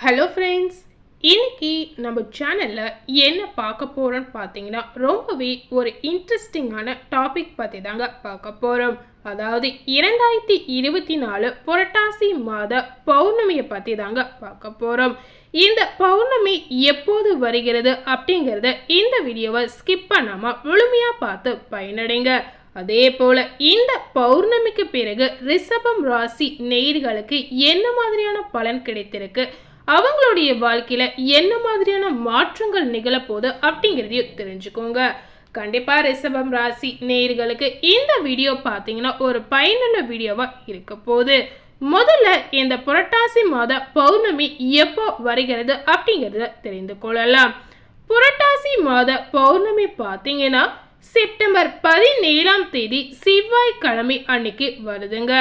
Hello friends, இன்னைக்கு நம்ம சேனலில் என்ன பார்க்க போகிறோன்னு பார்த்தீங்கன்னா ரொம்பவே ஒரு இன்ட்ரெஸ்டிங்கான டாபிக் பற்றி தாங்க பார்க்க போகிறோம். அதாவது 2024 புரட்டாசி மாத பௌர்ணமியை பற்றி தாங்க பார்க்க போகிறோம். இந்த பௌர்ணமி எப்போது வருகிறது அப்படிங்கிறத இந்த வீடியோவை ஸ்கிப் பண்ணாமல் முழுமையாக பார்த்து பயனடைங்க. அதே போல இந்த பௌர்ணமிக்கு பிறகு ரிஷபம் ராசி நேயர்களுக்கு என்ன மாதிரியான பலன் கிடைத்திருக்கு, அவங்களுடைய வாழ்க்கையில என்ன மாதிரியான மாற்றங்கள் நிகழப்போகுது அப்படிங்கிறதையும் தெரிஞ்சுக்கோங்க. கண்டிப்பா ரிஷபம் ராசி நேயர்களுக்கு இந்த வீடியோ பார்த்தீங்கன்னா ஒரு பயனுள்ள வீடியோவா இருக்க போகுது. முதல்ல இந்த புரட்டாசி மாத பௌர்ணமி எப்போ வருகிறது அப்படிங்கிறத தெரிந்து கொள்ளலாம். புரட்டாசி மாத பௌர்ணமி பார்த்தீங்கன்னா செப்டம்பர் 17ஆம் தேதி செவ்வாய்க்கிழமை அன்னைக்கு வருதுங்க.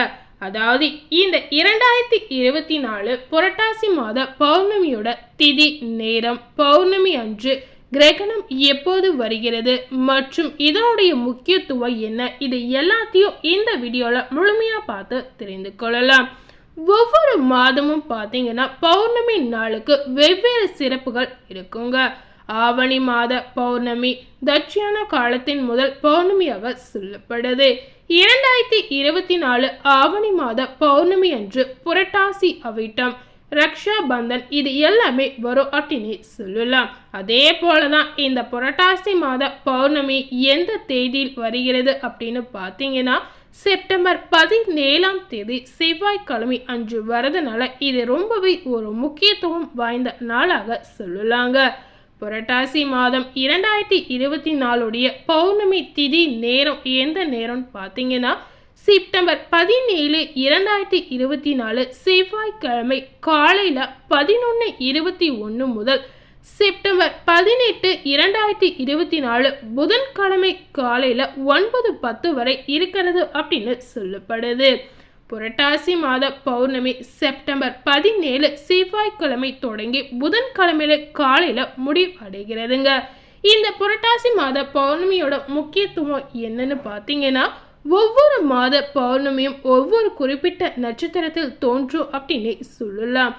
அதாவது இந்த 2024 புரட்டாசி மாத பௌர்ணமியோட திதி, நேரம், பௌர்ணமி அன்று கிரகணம் எப்போது வருகிறது மற்றும் இதனுடைய முக்கியத்துவம் என்ன, இது எல்லாத்தையும் இந்த வீடியோவில் முழுமையாக பார்த்து தெரிந்து கொள்ளலாம். ஒவ்வொரு மாதமும் பார்த்தீங்கன்னா பௌர்ணமி நாளுக்கு வெவ்வேறு சிறப்புகள் இருக்குங்க. ஆவணி மாத பௌர்ணமி தட்சிண காலத்தின் முதல் பௌர்ணமியாக சொல்லப்படுது. 2024 ஆவணி மாத பௌர்ணமி அன்று புரட்டாசி அவிட்டம், ரக்ஷா பந்தன் இது எல்லாமே வரும் அப்படின்னு சொல்லலாம். அதே போலதான் இந்த புரட்டாசி மாத பௌர்ணமி எந்த தேதியில் வருகிறது அப்படின்னு பார்த்தீங்கன்னா செப்டம்பர் 17ஆம் தேதி செவ்வாய்க்கிழமை அன்று வரதுனால இது ரொம்பவே ஒரு முக்கியத்துவம் வாய்ந்த நாளாக சொல்லலாங்க. புரட்டாசி மாதம் 2024 பௌர்ணமி திதி நேரம் எந்த நேரம்னு பார்த்தீங்கன்னா செப்டம்பர் 17, 2024 செவ்வாய்க்கிழமை காலையில் 11:21 முதல் செப்டம்பர் 18, 2024 புதன்கிழமை காலையில் 9:10 வரை இருக்கிறது அப்படின்னு சொல்லப்படுது. புரட்டாசி மாத பௌர்ணமி செப்டம்பர் 17 செவ்வாய்க்கிழமை தொடங்கி புதன்கிழமையில காலையில் முடிவடைகிறதுங்க. இந்த புரட்டாசி மாத பௌர்ணமியோட முக்கியத்துவம் என்னன்னு பார்த்தீங்கன்னா ஒவ்வொரு மாத பௌர்ணமியும் ஒவ்வொரு குறிப்பிட்ட நட்சத்திரத்தில் தோன்றும் அப்படின்னு சொல்லலாம்.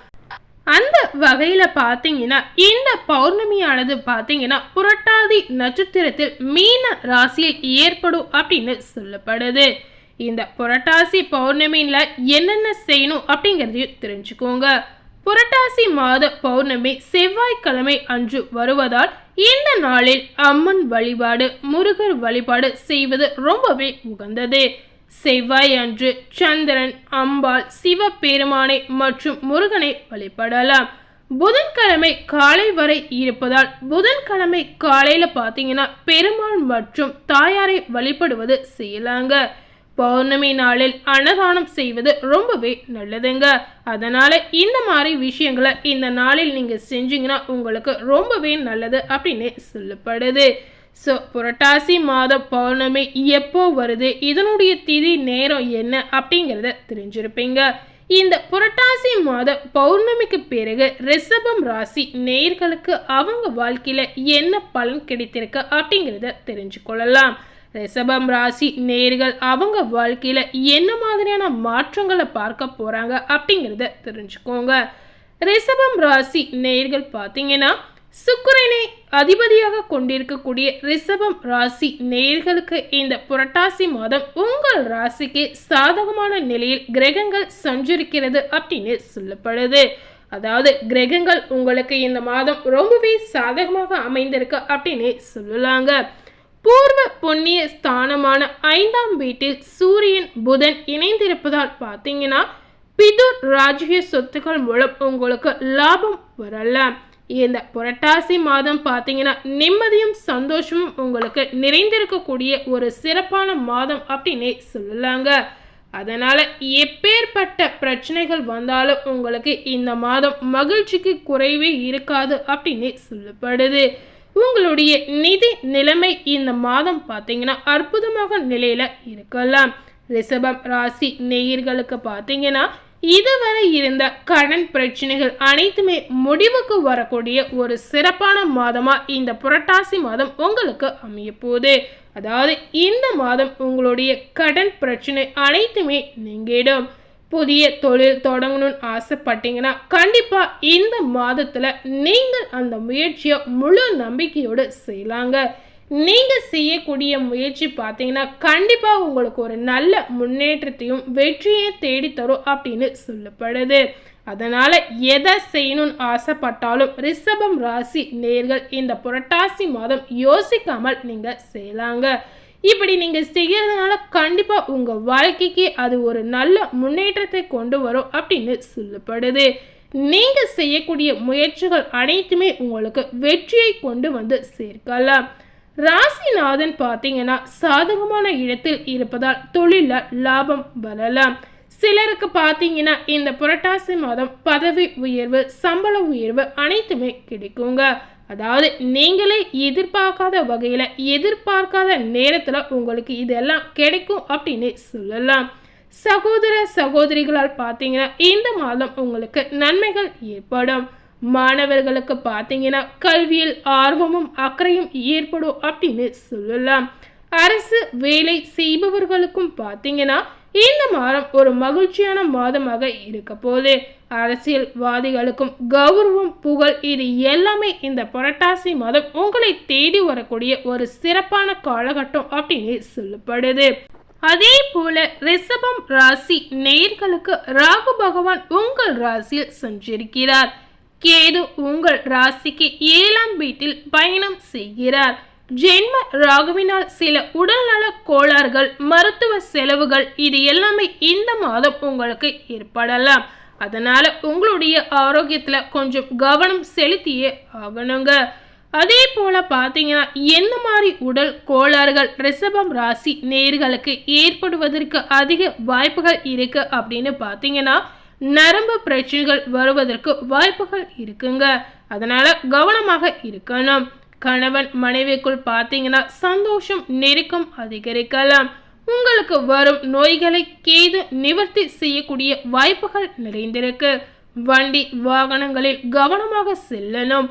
அந்த வகையில பார்த்தீங்கன்னா இந்த பௌர்ணமியானது பார்த்தீங்கன்னா புரட்டாதி நட்சத்திரத்தில் மீன ராசியில் ஏற்படும் அப்படின்னு சொல்லப்படுது. இந்த புரட்டாசி பௌர்ணமியில என்னென்ன செய்யணும் அப்படிங்கிறதையும் தெரிஞ்சுக்கோங்க. புரட்டாசி மாத பௌர்ணமி செவ்வாய்க்கிழமை அன்று வருவதால் இந்த நாளில் அம்மன் வழிபாடு, முருகர் வழிபாடு செய்வது ரொம்பவே உகந்தது. செவ்வாய் அன்று சந்திரன், அம்பாள், சிவபெருமானை மற்றும் முருகனை வழிபடலாம். புதன்கிழமை காலை வரை இருப்பதால் புதன்கிழமை காலையில பார்த்தீங்கன்னா பெருமாள் மற்றும் தாயாரை வழிபடுவது செய்யலாங்க. பௌர்ணமி நாளில் அன்னதானம் செய்வது ரொம்பவே நல்லதுங்க. அதனால இந்த மாதிரி விஷயங்களை இந்த நாளில் நீங்க செஞ்சீங்கன்னா உங்களுக்கு ரொம்பவே நல்லது அப்படின்னு சொல்லப்படுது. ஸோ புரட்டாசி மாத பௌர்ணமி எப்போ வருது, இதனுடைய திதி நேரம் என்ன அப்படிங்கிறத தெரிஞ்சிருப்பீங்க. இந்த புரட்டாசி மாத பௌர்ணமிக்கு பிறகு ரிஷபம் ராசி நேயர்களுக்கு அவங்க வாழ்க்கையில என்ன பலன் கிடைத்திருக்கு அப்படிங்கிறத தெரிஞ்சு கொள்ளலாம். ரிஷபம் ராசி நேயர்கள் அவங்க வாழ்க்கையில என்ன மாதிரியான மாற்றங்களை பார்க்க போறாங்க அப்படிங்கிறத தெரிஞ்சுக்கோங்க. ரிஷபம் ராசி நேயர்கள் பார்த்தீங்கன்னா சுக்கிரனை அதிபதியாக கொண்டிருக்கக்கூடிய ரிஷபம் ராசி நேயர்களுக்கு இந்த புரட்டாசி மாதம் உங்கள் ராசிக்கு சாதகமான நிலையில் கிரகங்கள் சஞ்சரிக்கிறது அப்படின்னு சொல்லப்படுது. அதாவது கிரகங்கள் உங்களுக்கு இந்த மாதம் ரொம்பவே சாதகமாக அமைந்திருக்கு அப்படின்னு சொல்லலாங்க. பூர்வ புண்ணிய ஸ்தானமான 5ஆம் வீட்டில் சூரியன், புதன் இணைந்திருப்பதால் பார்த்தீங்கன்னா பிதுர் ராஜ்ய சொத்துக்கள் மூலம் உங்களுக்கு லாபம் வரலாம். இந்த புரட்டாசி மாதம் பார்த்தீங்கன்னா நிம்மதியும் சந்தோஷமும் உங்களுக்கு நிறைந்திருக்கக்கூடிய ஒரு சிறப்பான மாதம் அப்படின்னு சொல்லலாங்க. அதனால எப்பேற்பட்ட பிரச்சனைகள் வந்தாலும் உங்களுக்கு இந்த மாதம் மகிழ்ச்சிக்கு குறைவே இருக்காது அப்படின்னு சொல்லப்படுது. உங்களுடைய நிதி நிலைமை இந்த மாதம் பார்த்தீங்கன்னா அற்புதமாக நிலையில இருக்கலாம். ரிஷபம் ராசி நேயர்களுக்கு பார்த்தீங்கன்னா இதுவரை இருந்த கடன் பிரச்சனைகள் அனைத்துமே முடிவுக்கு வரக்கூடிய ஒரு சிறப்பான மாதமா இந்த புரட்டாசி மாதம் உங்களுக்கு அமைய போகுது. அதாவது இந்த மாதம் உங்களுடைய கடன் பிரச்சனை அனைத்துமே நீங்கிடும். புதிய தொழில் தொடங்கணும்னு ஆசைப்பட்டீங்கன்னா கண்டிப்பாக இந்த மாதத்தில் நீங்கள் அந்த முயற்சியை முழு நம்பிக்கையோடு செய்யலாங்க. நீங்கள் செய்யக்கூடிய முயற்சி பார்த்தீங்கன்னா கண்டிப்பாக உங்களுக்கு ஒரு நல்ல முன்னேற்றத்தையும் வெற்றியை தேடித்தரும் அப்படின்னு சொல்லப்படுது. அதனால் எதை செய்யணும்னு ஆசைப்பட்டாலும் ரிஷபம் ராசி நேர்கள் இந்த புரட்டாசி மாதம் யோசிக்காமல் நீங்கள் செய்யலாங்க. இப்படி நீங்கள் செய்கிறதுனால கண்டிப்பாக உங்கள் வாழ்க்கைக்கு அது ஒரு நல்ல முன்னேற்றத்தை கொண்டு வரும் அப்படின்னு சொல்லப்படுது. நீங்கள் செய்யக்கூடிய முயற்சிகள் அனைத்துமே உங்களுக்கு வெற்றியை கொண்டு வந்து சேர்க்கலாம். ராசிநாதன் பார்த்தீங்கன்னா சாதகமான இடத்தில் இருப்பதால் தொழிலில் லாபம் வரலாம். சிலருக்கு பார்த்தீங்கன்னா இந்த புரட்டாசி மாதம் பதவி உயர்வு, சம்பள உயர்வு அனைத்துமே கிடைக்குங்க. அதாவது நீங்களே எதிர்பார்க்காத வகையில் எதிர்பார்க்காத நேரத்தில் உங்களுக்கு இதெல்லாம் கிடைக்கும் அப்படின்னு சொல்லலாம். சகோதர சகோதரிகளால் பார்த்தீங்கன்னா இந்த மாதம் உங்களுக்கு நன்மைகள் ஏற்படும். மாணவர்களுக்கு பார்த்தீங்கன்னா கல்வியில் ஆர்வமும் அக்கறையும் ஏற்படும் அப்படின்னு சொல்லலாம். அரசு வேலை செய்பவர்களுக்கும் பார்த்தீங்கன்னா இந்த மாதம் ஒரு மகிழ்ச்சியான மாதமாக இருக்க போது. அரசியல்வாதிகளுக்கும் கௌரவம், புகழ் இது எல்லாமே இந்த புரட்டாசி மாதம் உங்களை தேடி வரக்கூடிய ஒரு சிறப்பான காலகட்டம் அப்படின்னு சொல்லப்படுது. அதே போல ரிஷபம் ராசி நேயர்களுக்கு ராகு பகவான் உங்கள் ராசியில் சஞ்சரிக்கிறார். கேது உங்கள் ராசிக்கு 7ஆம் வீட்டில் பயணம் செய்கிறார். ஜென்ம ராகுவினால் சில உடல்நல கோளாறுகள், மருத்துவ செலவுகள் இது எல்லாமே இந்த மாதம் உங்களுக்கு ஏற்படலாம். அதனால உங்களுடைய ஆரோக்கியத்துல கொஞ்சம் கவனம் செலுத்தியே ஆகணுங்க. அதே போல பார்த்தீங்கன்னா என்ன மாதிரி உடல் கோளாறுகள் ரிஷபம் ராசி நேயர்களுக்கு ஏற்படுவதற்கு அதிக வாய்ப்புகள் இருக்கு அப்படின்னு பார்த்தீங்கன்னா நரம்பு பிரச்சனைகள் வருவதற்கு வாய்ப்புகள் இருக்குங்க. அதனால கவனமாக இருக்கணும். கணவன் மனைவிக்குள் பார்த்தீங்கன்னா சந்தோஷம், நெருக்கம் அதிகரிக்கலாம். உங்களுக்கு வரும் நோய்களை கேது நிவர்த்தி செய்யக்கூடிய வாய்ப்புகள் நிறைந்திருக்கு. வண்டி வாகனங்களில் கவனமாக செல்லணும்.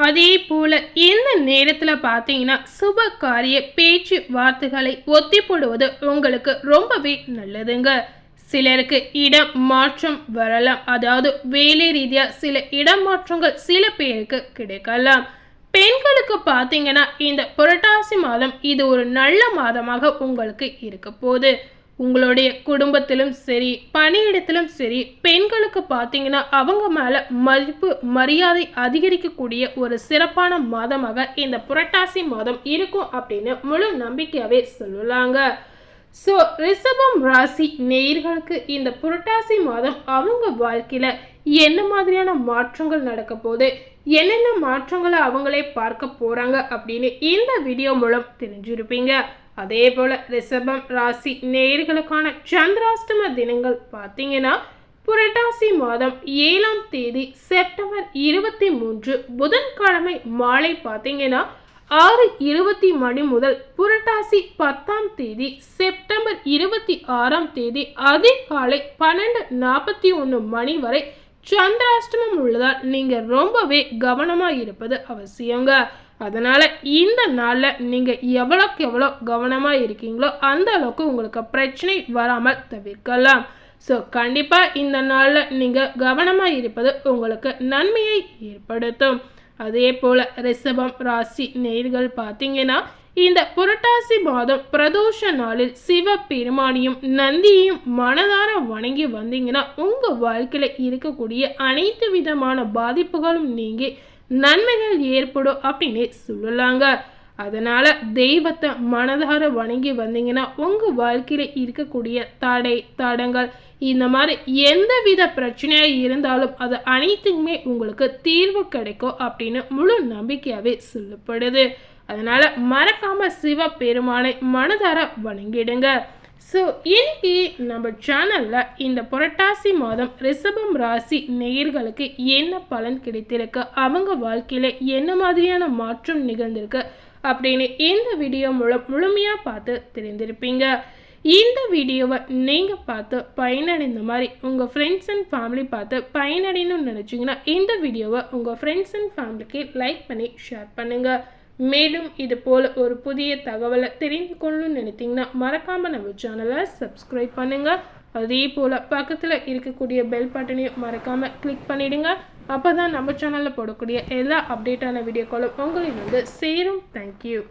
அதே போல இந்த நேரத்தில் பார்த்தீங்கன்னா சுப காரிய பேச்சு வார்த்தைகளை ஒத்தி போடுவது உங்களுக்கு ரொம்பவே நல்லதுங்க. சிலருக்கு இடம் மாற்றம் வரலாம். அதாவது வேலை ரீதியாக சில இடம் மாற்றங்கள் சில பேருக்கு கிடைக்கலாம். பெண்களுக்கு பார்த்தீங்கன்னா இந்த புரட்டாசி மாதம் இது ஒரு நல்ல மாதமாக உங்களுக்கு இருக்க போகுது. உங்களுடைய குடும்பத்திலும் சரி பணியிடத்திலும் சரி பெண்களுக்கு பார்த்தீங்கன்னா அவங்க மேலே மதிப்பு மரியாதை அதிகரிக்கக்கூடிய ஒரு சிறப்பான மாதமாக இந்த புரட்டாசி மாதம் இருக்கும் அப்படின்னு முழு நம்பிக்கையாகவே சொல்லலாங்க. ஸோ ரிஷபம் ராசி நேயர்களுக்கு இந்த புரட்டாசி மாதம் அவங்க வாழ்க்கையில் என்ன மாதிரியான மாற்றங்கள் நடக்க போகுது, என்னென்ன மாற்றங்களை அவங்களே பார்க்க போகிறாங்க அப்படின்னு இந்த வீடியோ மூலம் தெரிஞ்சிருப்பீங்க. அதே போல் ரிஷபம் ராசி நேயர்களுக்கான சந்திராஷ்டம தினங்கள் பார்த்தீங்கன்னா புரட்டாசி மாதம் 7ஆம் தேதி செப்டம்பர் 23 புதன்கிழமை மாலை பார்த்தீங்கன்னா 6:20 மணி முதல் புரட்டாசி 10ஆம் தேதி செப்டம்பர் 26ஆம் தேதி அதிகாலை 12:41 மணி வரை சந்திராஷ்டமம் உள்ளதால் நீங்கள் ரொம்பவே கவனமாக இருப்பது அவசியங்க. அதனால் இந்த நாளில் நீங்கள் எவ்வளோக்கு எவ்வளோ கவனமாக இருக்கீங்களோ அந்த அளவுக்கு உங்களுக்கு பிரச்சனை வராமல் தவிர்க்கலாம். ஸோ கண்டிப்பாக இந்த நாளில் நீங்கள் கவனமாக இருப்பது உங்களுக்கு நன்மையை ஏற்படுத்தும். அதே போல் ரிஷபம் ராசி நேயர்கள் பார்த்தீங்கன்னா இந்த புரட்டாசி மாதம் பிரதோஷ நாளில் சிவ பெருமானியும் நந்தியையும் மனதார வணங்கி வந்தீங்கன்னா உங்கள் வாழ்க்கையில் இருக்கக்கூடிய அனைத்து விதமான பாதிப்புகளும் நீங்கி நன்மைகள் ஏற்படும் அப்படின்னு சொல்லலாங்க. அதனால் தெய்வத்தை மனதார வணங்கி வந்தீங்கன்னா உங்கள் வாழ்க்கையில் இருக்கக்கூடிய தடை தடங்கள் இந்த மாதிரி எந்த வித பிரச்சனையாக இருந்தாலும் அது அனைத்துக்குமே உங்களுக்கு தீர்வு கிடைக்கும் அப்படின்னு முழு நம்பிக்கையாகவே சொல்லப்படுது. அதனால் மறக்காமல் சிவ பெருமானை மனதார வணங்கிடுங்க. ஸோ இன்னைக்கு நம்ம சேனலில் இந்த புரட்டாசி மாதம் ரிஷபம் ராசி நேயர்களுக்கு என்ன பலன் கிடைத்திருக்கு, அவங்க வாழ்க்கையில் என்ன மாதிரியான மாற்றம் நிகழ்ந்திருக்கு அப்படின்னு இந்த வீடியோ மூலம் முழுமையாக பார்த்து தெரிந்திருப்பீங்க. இந்த வீடியோவை நீங்கள் பார்த்து பயனடைந்த மாதிரி உங்கள் ஃப்ரெண்ட்ஸ் அண்ட் ஃபேமிலி பார்த்து பயனடையணும்னு நினச்சிங்கன்னா இந்த வீடியோவை உங்கள் ஃப்ரெண்ட்ஸ் அண்ட் ஃபேமிலிக்கு லைக் பண்ணி ஷேர் பண்ணுங்கள். மேலும் இது போல் ஒரு புதிய தகவலை தெரிந்து கொள்ளணும்னு நினைத்தீங்கன்னா மறக்காமல் நம்ம சேனலை சப்ஸ்கிரைப் பண்ணுங்கள். அதே போல் பக்கத்தில் இருக்கக்கூடிய பெல் பட்டனையும் மறக்காமல் கிளிக் பண்ணிவிடுங்க. அப்போ தான் நம்ம சேனலில் போடக்கூடிய எல்லா அப்டேட்டான வீடியோக்களும் உங்களுக்கு வந்து சேரும். தேங்க்யூ.